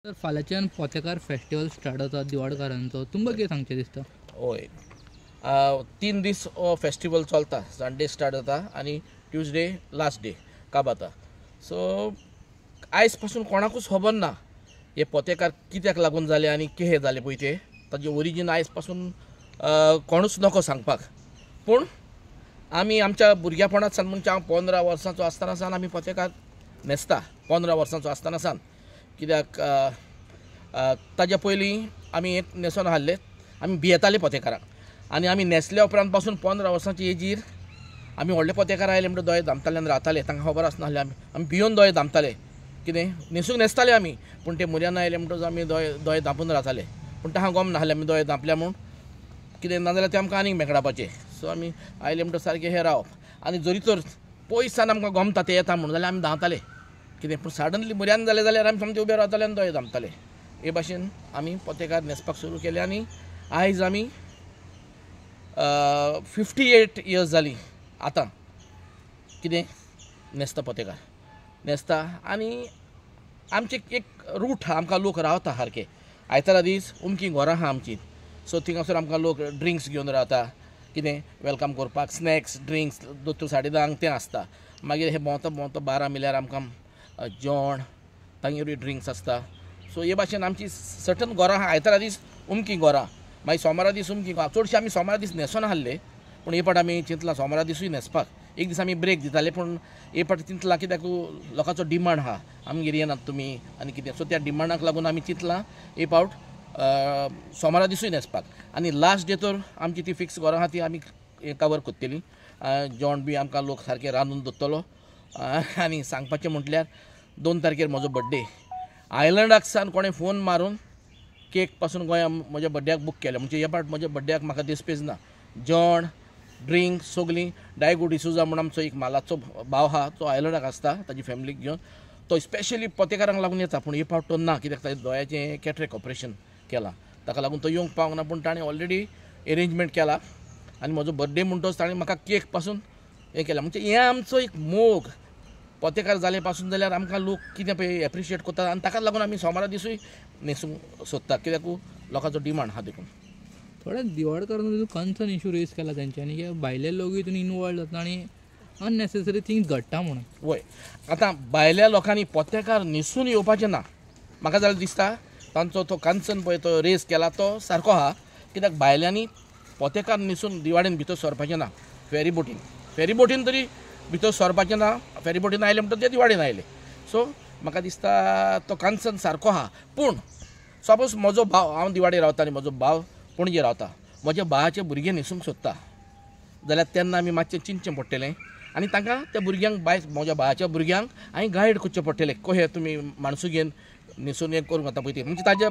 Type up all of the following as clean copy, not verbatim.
तर फाल्यांच्यान पोतेकार festival start जाता दिवाडकारांचो तुमकां कितें सांगचें दिसता? होय 3 दीस हो फेस्टिवल चलता. संडे स्टार्ट जाता आणि ट्यूजडे लास्ट डे काबाता. सो आयज पासून कोणाकूच खबर ना हे पोतेकार कित्याक लागून जाले आनी कितें जालें पळय ते ताजें ओरिजीन आयज पासून कोणूच नको सांगपाक. पूण आमी आमच्या भुरग्यापणांत म्हणजे हांव 15 वर्सांचो आसतना सावन आमी पोतेकार न्हेसता. 15 वर्सांचो आसतना सावन कित्याक ताज्या पयलीं आमी एक न्हेसोन हाडले. आमी भियेताले पोतेकारांक आनी आमी न्हेसल्या उपरांत पासून 15 वर्सांची एजीर आमी व्हडले पोतेकार आयले म्हणटा दोळे धामताले आनी रावताले. तांकां खबर आसनासलें आमी भियोन दोळे धामताले. कितें न्हेसूंक न्हेसताले आमी पूण ते मुर्यान आयले म्हणटच आमी दोळे धांपून रावताले. पूण तांकां गम नासलें आमी दोळे धांपल्या म्हूण कितें नाजाल्यार ते आमकां आनीक मेकडावपाचे. सो आमी आयले म्हणटच सारकें हें रावप आनी जरी तर पयस सावन आमकां गमता ते येता म्हणून जाल्यार आमी धांवताले. कितें पूण सडनली मुर्यान जालें जाल्यार आमी समजे उबे रावताले आनी दोळे धांपताले. हे भाशेन आमी पोतेकार न्हेसपाक सुरू केले आनी आयज आमी 58 इयर्स जालीं आतां कितें न्हेसता पोतेकार न्हेसता. आनी आमचे एक रूट आहा, आमकां लोक रावता सारके. आयतारा दीस उमकी घरां आहा आमची. सो थिंगासर आमकां लोक ड्रिंक्स घेवन रावता. कितें वेलकम करपाक स्नॅक्स ड्रिंक्स 2:30 तें आसता. मागीर हे भोंवता भोंवता 12 मिल्यार आमकां जेवण तांगेरूय ड्रिंक्स आसता. सो हे भाशेन आमची सर्टन घरां आहा. आयतारा दीस उमकी घरां मागीर सोमारा दीस उमकी घरां. चडशे आमी सोमारा दीस न्हेसोन हाडले पूण हे फावट आमी चिंतलां सोमारा दिसूय न्हेसपाक. एक दीस आमी ब्रेक दिताले पूण हे फावट चिंतलां कित्याक लोकांचो डिमांड आहा आमगेर येनात तुमी आनी कितें. सो त्या डिमांडाक लागून आमी चिंतलां हे फावट सोमारा दिसूय न्हेसपाक. आनी लास्ट डे तर आमची ती फिक्स घरां आहा ती आमी कवर कोत्तेली. जेवण बी आमकां लोक सारके रांदून दवरतलो. आनी सांगपाचें म्हटल्यार 2 तारखेर म्हजो बड्डे. आयलंडाक सावन कोणें फोन मारून केक पासून गोंयांत म्हज्या बड्ड्याक बूक केलें. म्हणजे हे फावट म्हज्या बड्ड्याक म्हाका दिसपेज ना. जेवण ड्रिंक सगलीं डायगो डिसुजा म्हूण आमचो एक मालाचो भाव आहा तो आयलंडाक आसता ताजी फॅमिलीक घेवन. तो स्पेशली पोतेकारांक लागून येता पूण हे फावट तो ना कित्याक ताच्या दोळ्याचें कॅटरेक्ट ऑपरेशन केलां ताका लागून तो येवंक पावंक ना. पूण ताणें ऑलरेडी अरेंजमेंट केला आनी म्हजो बड्डे म्हणटच ताणें म्हाका केक पासून हें केलां. म्हणजे हें आमचो एक मोग पोतेकार जाले पासून जाल्यार आमकां लोक कितें पळय एप्रिशिएट करतात आनी ताकाच लागून आमी सोमारा दिसूय न्हेसूंक सोदतात कित्याक लोकांचो डिमांड आहा देखून. थोड्या दिवाडकारांचो कन्सर्न इशू रेज केला तेंच्यांनी की भायले लोक हितून इनवॉल्व जाता आनी अननेसेसरी थिंग्स घडटा म्हणून. वय आतां भायल्या लोकांनी पोतेकार न्हेसून येवपाचें ना. म्हाका जाल्यार दिसता तांचो तो कन्सर्न पळय तो रेज केला तो सारको आहा. कित्याक भायल्यांनी पोतेकार न्हेसून दिवाडेन भितर सरपाचें ना. फेरी बोटीन तरी भितर सरपाचें ना. फेरी बोटीन आयले म्हणटा ते दिवाडेन आयले. सो म्हाका दिसता तो कन्सर्न सारको आहा. पूण सपोज म्हजो भाव हांव दिवाडे रावता आनी म्हजो भाव पणजे रावता. म्हज्या भावाचे भुरगे न्हेसूंक सोदता जाल्यार तेन्ना आमी मातशें चिंतचें पडटलें आनी तांकां त्या भुरग्यांक म्हज्या भावाच्या भुरग्यांक हांवें गायड करचें पडटलें कशें तुमी माणसुगेन न्हेसून हें करूंक जाता पळय तें. म्हणजे ताजे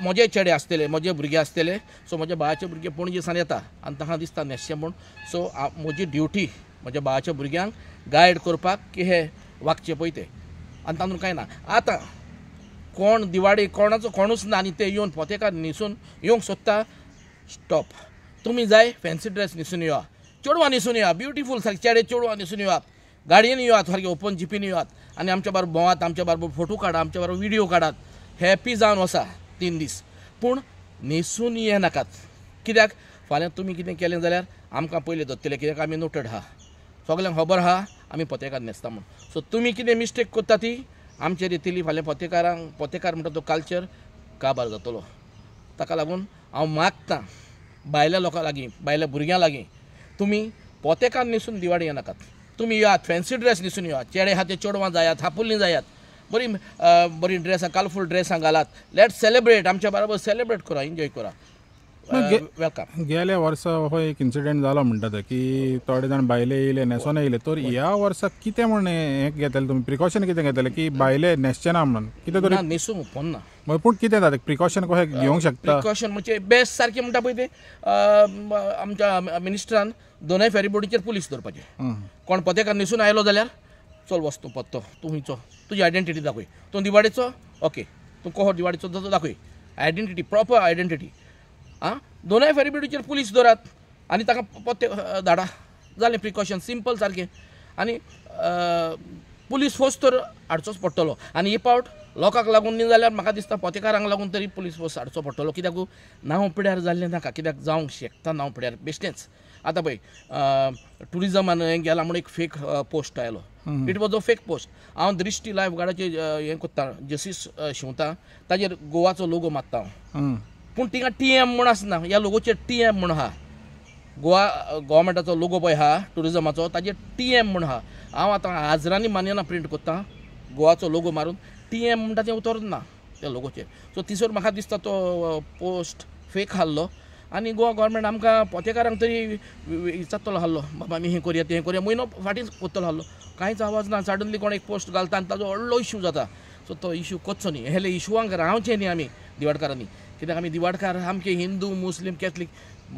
म्हजे चेडे आसतले म्हजे भुरगे आसतले. सो म्हज्या भावाचे भुरगे पणजे सावन येता आनी तांकां दिसता न्हेसचें म्हूण. सो म्हजी ड्युटी म्हज्या भावाच्या भुरग्यांक गायड करपाक कशें वागचें पळय तें आनी तातूंत कांय ना. आतां कोण दिवाडी कोणाचो कोणूच ना आनी ते येवन पोतेकार न्हेसून येवंक सोदता. स्टॉप. तुमी जाय फॅन्सी ड्रेस न्हेसून येया. चेडवां न्हेसून येया. ब्युटिफूल सारके चेडे चेडवां न्हेसून येयात. गाडयेन येयात सारके ओपन जिपीन येयात आनी आमच्या बरोबर भोंवात आमच्या बरोबर फोटो काडात आमच्या बरोबर व्हिडियो काडात. हॅप्पी जावन वसा 3 दीस. पूण न्हेसून येनाकात. कित्याक फाल्यां तुमी कितें केलें जाल्यार आमकां पयलीं धरतले कित्याक आमी नोटेड आहा. सगल्यांक खबर आहा आमी पोतेकार न्हेसता म्हूण. सो तुमी कितें मिस्टेक करता ती आमचे रितीली फाल्यां पोतेकार म्हणटा तो कल्चर काबार जातलो. ताका लागून हांव मागतां भायल्या लोकां लागीं भायल्या भुरग्यां लागीं तुमी पोतेकार न्हेसून दिवाडी येनाकात. तुमी येयात फॅन्सी ड्रेस न्हेसून येयात. चेडे आहा ते चेडवां जायात हापुल्लीं जायात. बरी ड्रेसां कलरफूल ड्रेसां घालात. लेट्स सेलिब्रेट आमच्या बरोबर सेलिब्रेट करा एन्जॉय करा. वेलकम. गेल्या वर्सा हो एक इन्सिडेंट जालो म्हणटात की थोडे जाण भायले येयले न्हेसोन येयले. तर ह्या वर्सा कितें म्हण हें घेतलें तुमी प्रिकॉशन कितें घेतलें की भायले न्हेसचे ना म्हणून कितें तरी न्हेसूंक उपonna. पूण कितें जाता प्रिकॉशन कशें घेवंक शकता? प्रिकॉशन म्हणजे बेस्ट सारकें म्हणटा पळय ते आमच्या मिनिस्टरान दोनूय फेरी बोटीचेर पुलीस दवरपाचे. कोण पोतेकार न्हेसून आयलो जाल्यार चल वस्तू पत्तो तूं खंयचो तुजी आयडेंटिटी दाखय. तूं दिवाडेचो ओके तूं कोहो दिवाडेचो तो दाखय. Identity proper identity. दोनूय फेरी बोटीचेर पुलीस दवरात आनी ताका पोते धाडा जालें. प्रिकॉशन सिंपल सारकें. आनी पुलीस फोर्स तर हाडचोच पडटलो. आनी हे फावट लोकांक लागून न्ही जाल्यार म्हाका दिसता पोतेकारांक लागून तरी पुलीस फोर्स हाडचो पडटलो कित्याक नांव पिड्यार जाल्लें नाका कित्याक जावंक शकता नांव पिड्यार बेश्टेंच आतां पळय टुरिजमान हें गेलां म्हणून एक फेक पोस्ट आयलो it was a fake post हांव दृश्टी लायफ गार्डाचें हें कोत्ता जस्टीस शिंवता ताजेर गोवाचो लोगो मारता हांव पूण थिंगा TM म्हूण आसना ह्या लोगोचेर TM म्हूण आहा गोवा गव्हर्मेंटाचो लोगो पळय आहा टुरिजमाचो ताजेर TM म्हूण आहा हांव आतां हाजरांनी मान्यना प्रिंट कोत्ता गोवाचो लोगो मारून TM म्हणटा तें उतरना ना त्या लोगोचेर सो थिसर म्हाका दिसता तो पोस्ट फेक हाल्लो आनी गोवा गव्हर्मेंट आमकां पोतेकारांक तरी विचारतलो हाल्लो बाबा आमी हें करया तें करया म्हयनो फाटीं कोत्तलो हाल्लो कांयच आवाज ना सडनली कोण एक पोस्ट घालता आनी ताजो व्हडलो इश्यू जाता सो तो इश्यू कोचचो न्ही हेले इश्यूवांक रावचें न्ही आमी दिवाडकारांनी कित्याक आमी दिवाडकार आमचे हिंदू मुस्लीम कॅथलीक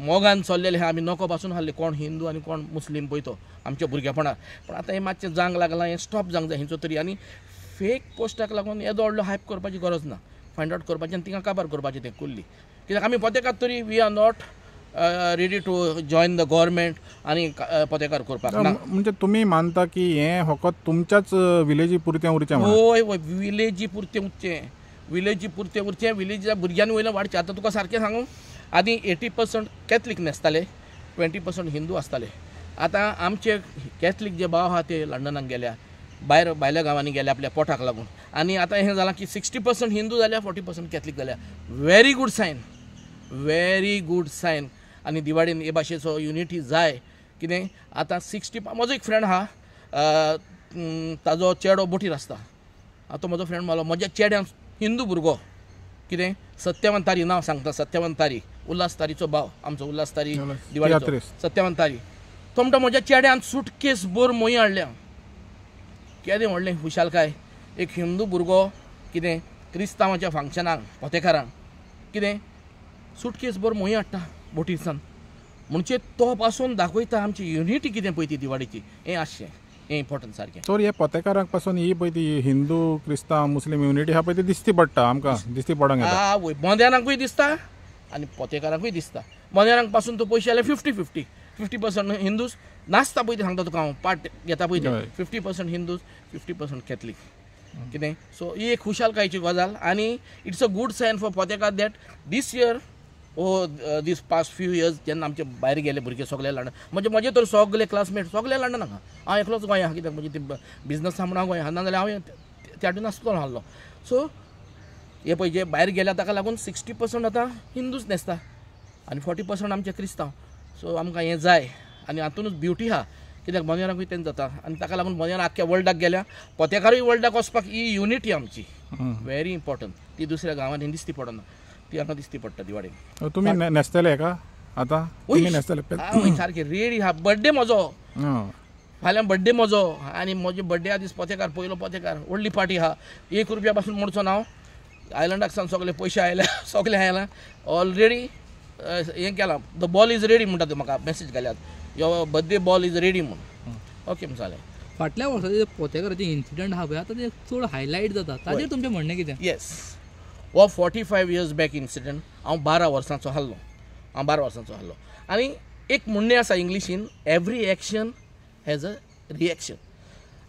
मोगान चल्लेले हे आमी नोको पासून हाडले कोण हिंदू आनी कोण मुस्लीम पळय तो आमच्या भुरगेपणाक पण आतां हें मातशें जांग लागलां हें स्टॉप जावंक जाय हेंचो तरी आनी फेक पोस्टाक लागून येदो व्हडलो हायप करपाची गरज ना फायंड आवट करपाचें आनी तिंगा काबार करपाचें तें कुल्ली कित्याक आमी पोतेकार तरी we are not ready to join the government आनी पोतेकार करपाक ना म्हणजे तुमी मानता की हें फकत तुमच्याच विलेजी पुरतें उरचें होय होय विलेजी पुरतें उरचें विलेजी पुरतें उरचें विलेजीच्या भुरग्यांनी वयलें वाडचें आतां तुका सारकें सांगू आदी 80% कॅथलीक नासताले 20% हिंदू आसताले आतां आमचे कॅथलीक जे भाव आहा ते लंडनाक गेल्या भायल्या गांवांनी गेल्या आपल्या पोटाक लागून आनी आतां हें जालां की 60% हिंदू जाल्या 40% कॅथलीक जाल्या व्हेरी गूड सायन आनी दिवाळीन हे भाशेचो युनिटी जाय कितें आतां 60 म्हजो एक फ्रेंड आहा ताजो चेडो बोटीर आसता आतां म्हजो फ्रेंड म्हणलो म्हज्या चेड्यान हिंदू भुरगो कितें सत्यवान तारी नांव सांगता सत्यवान तारी उल्हास तारीचो भाव आमचो उल्हास तारी दिवाळीचो सत्यवान तारी तो म्हणटा म्हज्या चेड्यान सुटकेस बोर मोई हाडल्या केदें व्हडलें हुशालकाय एक हिंदू भुरगो कितें क्रिस्तांवाच्या फंक्शनाक पोतेकारांक कितें सुटकेस बोर मोई हाडटा बोटीसान म्हणजे तो पासून दाखयता आमची युनिटी कितें पळय ती दिवाळीची हें आसचें हें इम्पॉर्टंट सारकें तर हे पोतेकारांक पासून ही पळय ती हिंदू क्रिस्तांव मुस्लीम युनिटी हा पळय ती दिसती पडटा आमकां दिसती पडोंक येता वय बोंद्यारांकूय दिसता आनी पोतेकारांकूय दिसता बोंद्यारांक पासून तो पयशे जाल्यार 50% हिंदूज नासता पळय ते सांगता तुका हांव पार्ट घेता पळय ते 50% हिंदूज 50% कॅथलीक कितें सो ही एक खुशालकायेची गजाल आनी it's a good sign for पोतेकार that this year this past few years जेन्ना आमचे भायर गेले भुरगे सगळे लंडन म्हजे तर सगळे क्लासमेट सगळे लंडनाक हांव एकलोच गोंय आहा कित्याक म्हणजे ते बिजनस म्हणून हांव गोंय आहा नाजाल्यार हांव त्या वाटेन नासलो हाल्लो सो हे पळय जे भायर गेल्या ताका लागून 60% आतां हिंदूच न्हेसता आनी 40% आमचे क्रिस्तांव सो आमकां हें जाय आनी हातूनच ब्युटी आहा कित्याक बोंदेरांकूय तें जाता आनी ताका लागून बोंदेरां आख्ख्या वर्ल्डाक गेल्या पोतेकारूय वर्ल्डाक वचपाक ही युनिटी आमची व्हेरी इम्पॉर्टंट ती दुसऱ्या गांवांनी दिसती पडना ती आमकां दिसती पडटा दिवाळेक तुमी न्हेसतले का आतां तुमी न्हेसतले सारकें रेडी आहा बर्थडे म्हजो फाल्यां बर्थडे म्हजो आनी म्हजे बर्थडे दीस पोतेकार पयलो पोतेकार व्हडली पार्टी आहा ₹1 पासून मोडचो ना आयलंडाक सावन सगळे पयशे आयल्या सगळे आयला ऑलरेडी हें केलां द बॉल इज रेडी म्हणटा ते म्हाका मॅसेज घाल्यात यो बर्थडे बॉल इज रेडी म्हणून ओके जालें फाटल्या वर्साचे जे पोतेकाराचे इन्सिडंट आहा पळय आतां ते चड हायलायट जाता ताजेर तुमचें म्हणणें कितें येस हो 45 इयर्स बॅक इन्सिडंट हांव 12 वर्सांचो आहलो आनी एक म्हणणें आसा इंग्लिशीन every action has a reaction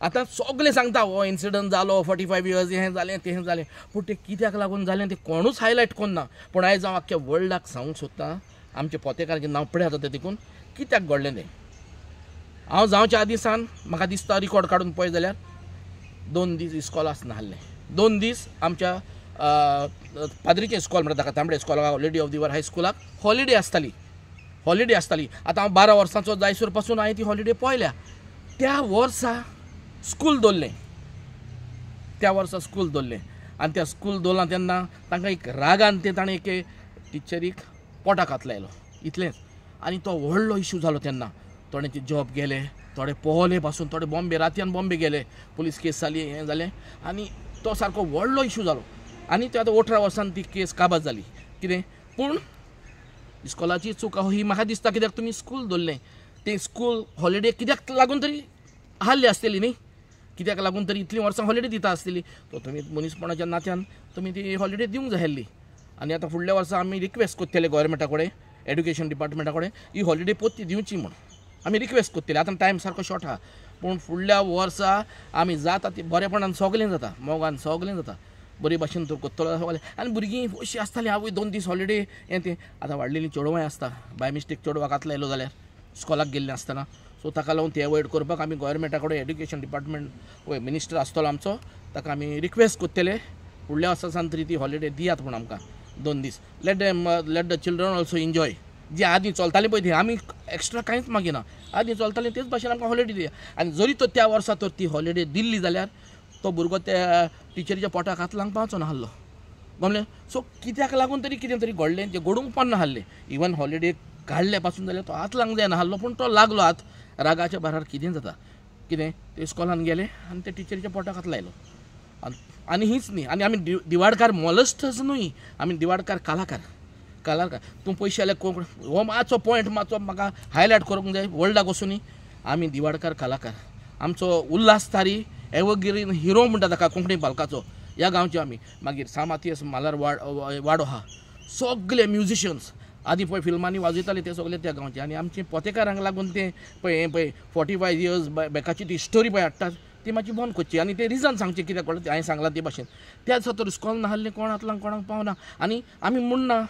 आतां सगळे सांगता हो इन्सिडंट जालो 45 इयर्स हें जालें तें जालें पूण तें कित्याक लागून जालें तें कोणूच हायलायट करना पूण आयज हांव आख्ख्या वर्ल्डाक सांगूंक सोदतां आमचे पोतेकाराचें नांव पळय जाता तें देखून कित्याक घडलें तें हांव जावच्या आदीं सावन म्हाका दिसता रिकॉर्ड काडून पळय जाल्यार 2 दीस इस्कॉलास नासलें 2 दीस आमच्या पाद्रीचें इस्कॉल म्हणटा ताका तांबडे इस्कॉलाक लेडी ऑफ दिवार हायस्कुलाक हॉलिडे आसताली आतां हांव 12 वर्सांचो जायसर पासून हांवें ती हॉलिडे पळयल्या त्या वर्सा स्कूल दवरलें आनी त्या स्कूल दवरलां तेन्ना तांकां एक रागान तें ताणें एक टिचरीक पोटाक हात लायलो इतलेंच आनी तो व्हडलो इश्यू जालो तेन्ना थोड्यांचे जॉब गेले थोडे पोहले पासून थोडे बॉम्बे रातयान बॉम्बे गेले पुलीस केस जाली हें जालें आनी तो सारको व्हडलो इश्यू जालो आनी ते आतां 18 वर्सान ती केस काबाज जाली कितें पूण इस्कॉलाची चूक ही म्हाका दिसता कित्याक तुमी स्कूल दवरलें तें स्कूल हॉलिडे कित्याक लागून तरी हाल्ली आसतली न्ही कित्याक लागून तरी इतलीं वर्सां हॉलिडे दिता आसतली तो तुमी मनीसपणाच्या नात्यान तुमी ती हॉलिडे दिवंक जाय आसली आनी आतां फुडल्या वर्सा आमी रिक्वेस्ट करतले गोवोरमेंटा कडेन एड्युकेशन डिपार्टमेंटा कडेन ही हॉलिडे पोत्ती दिवची म्हूण आमी रिक्वेस्ट करतले आतां टायम सारको शॉर्ट आहा पूण फुडल्या वर्सा आमी जाता ती बरेपणान सगलें जाता मोगान सगलें जाता बरे भाशेन तर कोत्तलो आनी भुरगीं अशीं आसतालीं आवय 2 दीस हॉलिडे हें तें आतां वाडलेलीं चेडवांय आसता बाय मिस्टेक चेडवाक हात लायलो जाल्यार स्कॉलाक गेल्लें आसतना सो ताका लागून ते एवॉयड करपाक आमी गोवोरमेंटा कडेन एड्युकेशन डिपार्टमेंट वय मिनिस्टर आसतलो आमचो ताका आमी रिक्वेस्ट कोत्तेले फुडल्या वर्सा सावन तरी ती हॉलिडे दियात म्हूण आमकां 2 दीस let the children also enjoy जे आदीं चलतालीं पळय ती आमी एक्स्ट्रा कांयच मागिना आदीं चलतालीं तेच भाशेन आमकां हॉलिडे दिया आनी जरी तो त्या वर्सा तर ती हॉलिडे दिल्ली जाल्यार तो भुरगो त्या टिचरीच्या पोटाक हात लावंक पावचो नासलो गमलें सो कित्याक लागून तरी कितें तरी घडलें जें घडूंक पावना नासलें इवन हॉलिडे काडले पासून जाल्यार तो हात लावंक जाय नासलो पूण तो लागलो हात रागाच्या भारार कितें जाता कितें ते इस्कॉलान गेले आनी ते टिचरीच्या पोटाक हात लायलो आनी हीच न्ही आनी आमी दिवाडकार मॉलस्टर्स न्हय आमी दिवाडकार कलाकार तूं पयशे जाल्यार कोंकणी हो मातसो पॉयंट मातसो म्हाका हायलायट करूंक जाय वर्ल्डाक वचून आमी दिवाडकार कलाकार आमचो उल्हास तारी एवरग्रीन हिरो म्हणटा ताका कोंकणी पालकाचो ह्या गांवचे आमी मागीर सामातीयस मालार वाडो आहा सगळे म्युजिशियन्स आदीं पळय फिल्मांनी वाजयताले ते सगळे त्या गांवचे आनी आमचे पोतेकारांक लागून ते पळय हें पळय 45 इयर्स बॅकाची ती स्टोरी पळय हाडटात ती मातशी बंद करची आनी ते रिजन सांगचे कित्याक कळटा हांवें सांगलां ते भाशेन त्या दिसा तर इस्कॉल नासलें कोण हातलांक कोणाक पावना आनी आमी म्हणना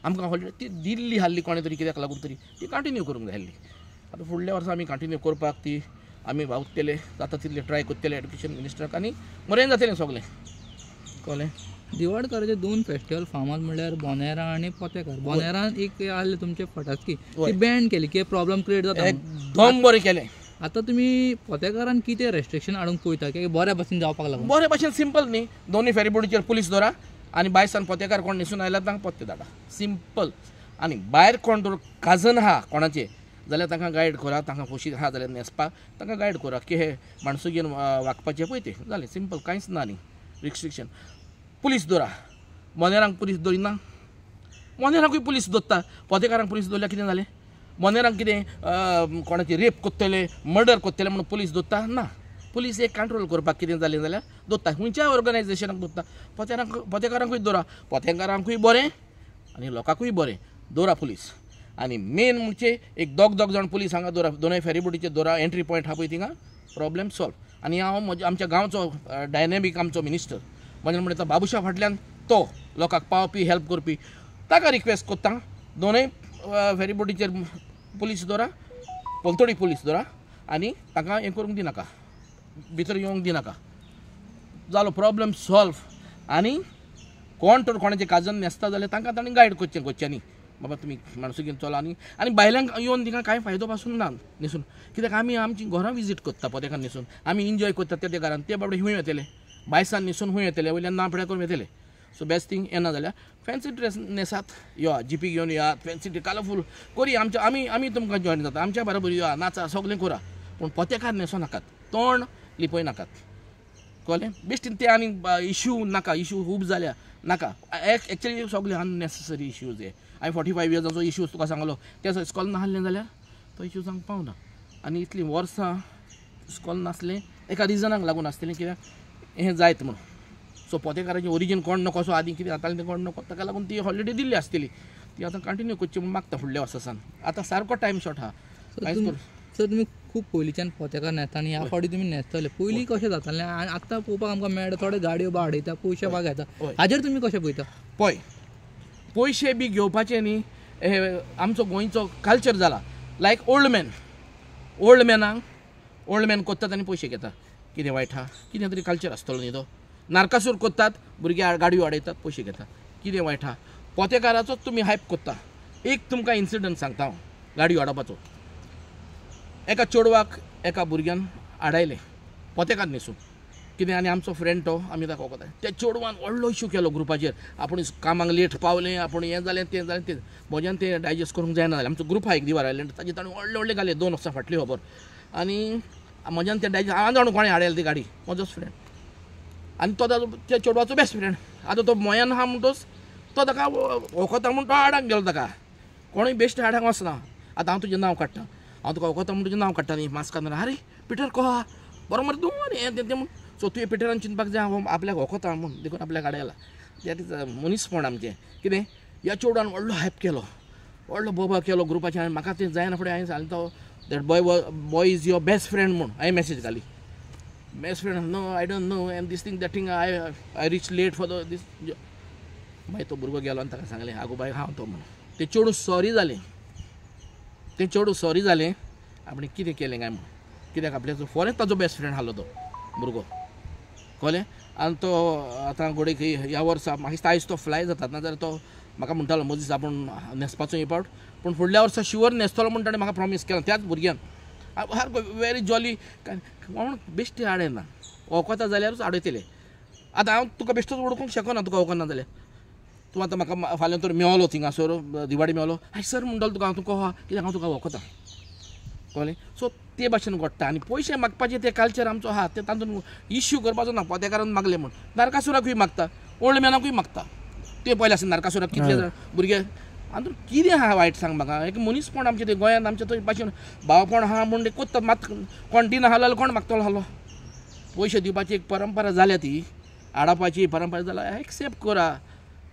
आमकां हॉलिडे ती दिल्ली हाल्ली कोणें तरी कित्याक लागून तरी ती कंटिन्यू करूंक जाय आसली आतां फुडल्या वर्सा आमी कंटिन्यू करपाक ती आमी वावुरतले जाता तितले ट्राय करतले एड्युकेशन मिनिस्टराक आनी बरें जातलें सगलें कळ्ळें दिवाडकाराचे 2 फेस्टिवल फामाद म्हणल्यार बोनेरा आनी पोतेकार बोनेरान एक आहले तुमचे फटास्की ती बॅन केली की प्रॉब्लम क्रिएट जाता एकदम बरें केलें आतां तुमी पोतेकारान कितें रेस्ट्रिक्शन हाडूंक पळयता की बऱ्या भशेन जावपाक लागून बरे भाशेन सिंपल न्ही दोनूय फेरीबोटीचेर पुलीस दवरा आनी बायसान पोतेकार कोण न्हेसून आयला तांकां पोत्ते धाडा सिंपल आनी भायर कोण तर काजन आहा कोणाचे जाल्यार तांकां गायड करा तांकां खोशी आहा जाल्यार न्हेसपाक तांकां गायड करा की हे माणसो घेवन वागपाचें पळय तें जालें सिंपल कांयच ना न्ही रिस्ट्रिक्शन पुलीस दवरा मोनेरांक पुलीस दवरिना मोनेरांकूय पुलीस दवरता पोतेकारांक पुलीस दवरल्यार कितें जालें मोनेरांक कितें कोणाची रेप कोत्तले मर्डर कोत्तले म्हणून पुलीस दवरता ना पुलीस एक कंट्रोल करपाक कितें जालें जाल्यार दवरता खंयच्याय ऑर्गनायजेशनाक दवरता पोतेकारांकूय दवरा पोतेकारांकूय बरें आनी लोकांकूय बरें दवरा पुलीस आनी मेन म्हणजे एक दोग जाण पुलीस हांगा दवरा दोनूय फेरीबोटीचेर दवरा एंट्री पॉयंट आहा पळय थिंगा प्रॉब्लेम सॉल्व आनी हांव आमच्या गांवचो डायनेमीक आमचो मिनिस्टर म्हणटा बाबुशा फाटल्यान तो लोकांक पावपी हेल्प करपी ताका रिक्वेस्ट करता दोनूय फेरीबोटीचेर पुलीस दवरा पोलतोडी पुलीस दवरा आनी ताका हें करूंक दिनाका भितर येवंक दिनाका जालो प्रॉब्लेम सॉल्व आनी कोण तर कोणाचें काजन न्हेसता जाल्यार तांकां ताणें गायड करचें न्ही बाबा तुमी माणसो घेवन चला आनी भायल्यांक येवन तिका कांय फायदो पासून ना न्हेसून कित्याक आमी आमची घरां विजीट करता पोतेकार न्हेसून आमी एन्जॉय करता त्या घरान ते बाबडे हूंय येतले बायसान न्हेसून हूंय येतले वयल्यान नापड्या करून येतले सो बेस्ट थिंग येना जाल्यार फॅन्सी ड्रेस न्हेसात यो जीपी घेवन या फॅन्सी कलरफूल करी आमी तुमकां जॉयन जाता आमच्या बरोबर या नाचा सगळें करा पूण पोतेकार न्हेसो नाकात तोंड लिपय नाकात कळ्ळें बेश्टीन ते आनी इश्यू नाका इश्यू खूब जाल्या नाका एक्चुअली सगळे अननेसेसरी इश्यूज हे हांवें 45 इयर्साचो इश्यूज तुका सांगलो त्या इस्कॉल नासलें जाल्यार तो इश्यू सांग पावना आनी इतलीं वर्सां इस्कॉल नासलें एका रिजनाक लागून आसतलें कित्याक हें जायत म्हणून सो पोतेकाराचें ओरिजीन कोण नको सो आदीं कितें जातालें तें कोण नको ताका लागून ती हॉलिडे दिल्ली आसतली ती आतां कंटिन्यू करची म्हूण मागता फुडल्या वर्सा सावन आतां सारको टायम शॉर्ट आहा सर तुमी खूब पयलींच्यान पोतेकार न्हेसता आनी ह्या फावटी तुमी न्हेसतले पयलीं कशें जातालें आनी आतां पळोवपाक आमकां मेळटा थोडे गाडयो वाडयता पयशे वागयता हाजेर तुमी कशें पळयता पळय पयशे बी घेवपाचे न्ही हे आमचो गोंयचो कल्चर जाला लायक ओल्ड मॅन कोत्तात आनी पयशे घेता कितें वायट आहा कितें तरी कल्चर आसतलो न्ही तो नारकासूर कोत्तात भुरगे गाडयो वाडयतात पयशे घेतात कितें वायट आहा पोतेकाराचोच तुमी हायप कोत्ता एक तुमकां इन्सिडंट सांगता हांव गाडी वाडोवपाचो एका चेडवाक एका भुरग्यान आडायलें पोतेकार न्हेसून कितें आनी आमचो फ्रेंड तो आमी ताका वखदां त्या चेडवान व्हडलो इश्यू केलो ग्रुपाचेर आपूण कामाक लेट पावलें आपूण हें जालें तें म्हज्यान तें डायजेस्ट करूंक जायना जालें आमचो ग्रूप आहा एक दिवार आयलंड ताजे ताणें व्हडले घाले 2 वर्सां फाटली खबर आनी म्हज्यान तें डायजेस्ट हांव जाणू कोणें हाडयलें ती गाडी म्हजोच फ्रेंड आनी तो त्या चेडवाचो बेस्ट फ्रेंड आतां तो मोयान आहा म्हणटोच तो ताका वखदां म्हूण तो हाडाक गेलो ताका कोणूय बेश्टे हाडाक वचना आतां हांव तुजें नांव काडटां हांव तुका वखदां म्हूण तुजें नांव काडटा न्ही मास्कान आरे पिटर को आहा बरो मरे तूं आनी हें तें म्हूण सो तुवें पिटरान चिंतपाक जाय हांव आपल्याक वखदां म्हूण देखून आपल्याक हाडयला दॅट इज मनीसपण आमचें कितें ह्या चेडवान व्हडलो हायप केलो व्हडलो बोबा केलो ग्रुपाचें आनी म्हाका तें जायना फुडें हांवें सांगलें तो that boy is your best friend म्हूण हांवें मॅसेज घाली best friend no I don't know and this thing that thing I reach late for this मागीर तो भुरगो गेलो आनी ताका सांगलें आगो बाय हांव तो म्हणून ते चेडूं सॉरी जालें आपणें कितें केलें काय म्हणून कित्याक आपल्याचो फॉरेन ताजो बेस्ट फ्रेंड आसलो तो भुरगो कळ्ळें आनी तो आतां घोडेक ह्या वर्सा म्हाका दिसता आयज तो फ्लाय जाता नाजाल्यार तो म्हाका म्हणटालो मदींच आपूण न्हेसपाचो येवपावट पूण फुडल्या वर्सा शुवर न्हेसतलो म्हण ताणें म्हाका प्रॉमीस केला त्याच भुरग्यान सारको वेरी जॉली म्हणून बेश्टी आडय ना वळखता जाल्यारूच आडयतले आतां हांव तुका बेश्टोच वळखूंक शकना तुका वळखना जाल्यार तूं आतां म्हाका फाल्यां तर मेवलो थिंगासर दिवाडी मेवलो आय सर म्हणटालो तुका हांव तुका कित्याक हांव तुका वळखता कळ्ळें सो ते भाशेन घडटा आनी पयशे मागपाचें तें कल्चर आमचो आहा तें तातूंत इश्यू करपाचो ना पोतेकारान मागलें म्हण नारकासुराकूय मागता ओल्ड मॅनाकूय मागता ते पयलें आसा नारकासुराक कितले जाण भुरगे आनी कितें आहा वायट सांग म्हाका एक मनीसपण आमचें तें गोंयांत आमच्या थंय भाशेन भावपण आहा म्हण ते कोत्ता मात कोण दिना हालो कोण मागतलो हालो पयशे दिवपाची एक परंपरा जाल्या ती आडावपाची परंपरा जाल्यार एक्सेप्ट करा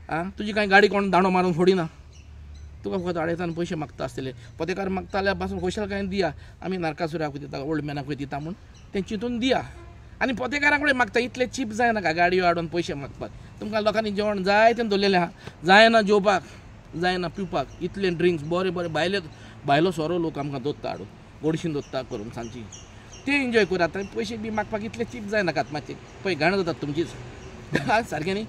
आं तुजी कांय गाडी कोण दांडो मारून फोडिना तुका फकत आडयता आनी पयशे मागता आसतले पोतेकार मागता जाल्यार पासून पयशे कांय दिया आमी नारकासुराकूय दिता ओल्ड मॅनाकूय दिता म्हूण तें चिंतून दिया आनी पोतेकारा कडेन मागता इतले चीप जायनाका गाडयो हाडून पयशे मागपाक तुमकां लोकांनी जेवण जाय तें दवरलेलें आहा जायना जेवपाक जायना पिवपाक इतले ड्रिंक्स बरे बरे भायलो सोरो लोक आमकां दोत्ता हाडून गोडशीन दोत्ता करून सांजची ते एन्जॉय करात आनी पयशे बी मागपाक इतले चीप जायनाकात मातशे पळय घाण जातात तुमचीच सारकें न्ही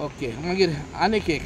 ओके मागीर आनीक एक